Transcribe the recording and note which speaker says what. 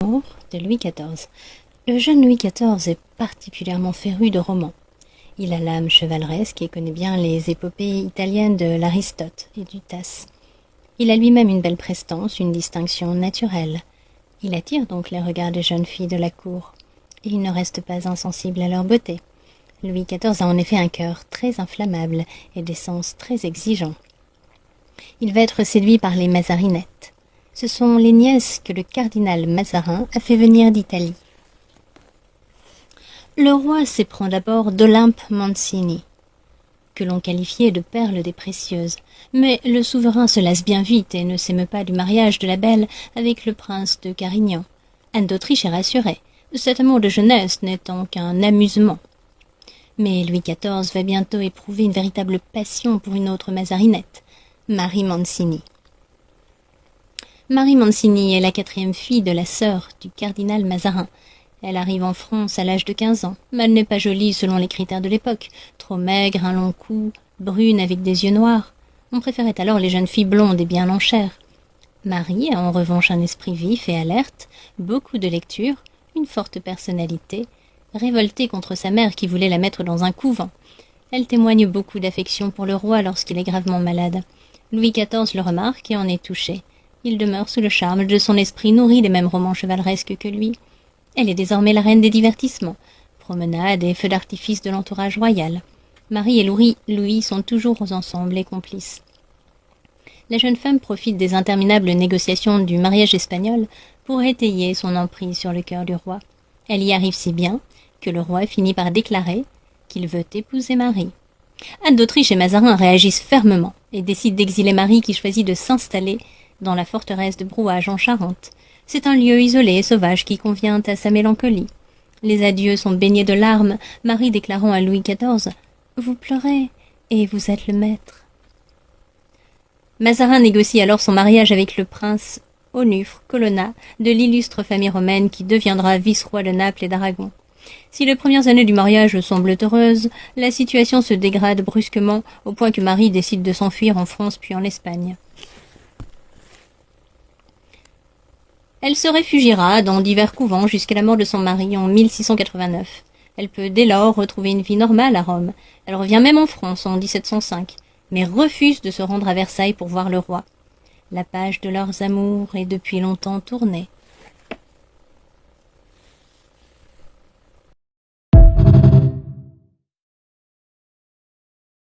Speaker 1: De Louis XIV. Le jeune Louis XIV est particulièrement féru de romans. Il a l'âme chevaleresque et connaît bien les épopées italiennes de l'Aristote et du Tasse. Il a lui-même une belle prestance, une distinction naturelle. Il attire donc les regards des jeunes filles de la cour, et il ne reste pas insensible à leur beauté. Louis XIV a en effet un cœur très inflammable et des sens très exigeants. Il va être séduit par les Mazarinettes. Ce sont les nièces que le cardinal Mazarin a fait venir d'Italie. Le roi s'éprend d'abord d'Olympe Mancini, que l'on qualifiait de perle des précieuses, mais le souverain se lasse bien vite et ne s'émeut pas du mariage de la belle avec le prince de Carignan. Anne d'Autriche est rassurée, cet amour de jeunesse n'étant qu'un amusement. Mais Louis XIV va bientôt éprouver une véritable passion pour une autre Mazarinette, Marie Mancini. Marie Mancini est la 4e fille de la sœur du cardinal Mazarin. Elle arrive en France à l'âge de 15 ans, mais elle n'est pas jolie selon les critères de l'époque. Trop maigre, un long cou, brune avec des yeux noirs. On préférait alors les jeunes filles blondes et bien en chair. Marie a en revanche un esprit vif et alerte, beaucoup de lecture, une forte personnalité, révoltée contre sa mère qui voulait la mettre dans un couvent. Elle témoigne beaucoup d'affection pour le roi lorsqu'il est gravement malade. Louis XIV le remarque et en est touché. Il demeure sous le charme de son esprit nourri des mêmes romans chevaleresques que lui. Elle est désormais la reine des divertissements, promenades et feux d'artifice de l'entourage royal. Marie et Louis sont toujours ensemble et complices. La jeune femme profite des interminables négociations du mariage espagnol pour étayer son emprise sur le cœur du roi. Elle y arrive si bien que le roi finit par déclarer qu'il veut épouser Marie. Anne d'Autriche et Mazarin réagissent fermement et décident d'exiler Marie qui choisit de s'installer dans la forteresse de Brouage en Charente. C'est un lieu isolé et sauvage qui convient à sa mélancolie. Les adieux sont baignés de larmes, Marie déclarant à Louis XIV « Vous pleurez, et vous êtes le maître ». Mazarin négocie alors son mariage avec le prince Onufre Colonna de l'illustre famille romaine qui deviendra vice-roi de Naples et d'Aragon. Si les premières années du mariage semblent heureuses, la situation se dégrade brusquement au point que Marie décide de s'enfuir en France puis en Espagne. Elle se réfugiera dans divers couvents jusqu'à la mort de son mari en 1689. Elle peut dès lors retrouver une vie normale à Rome. Elle revient même en France en 1705, mais refuse de se rendre à Versailles pour voir le roi. La page de leurs amours est depuis longtemps tournée.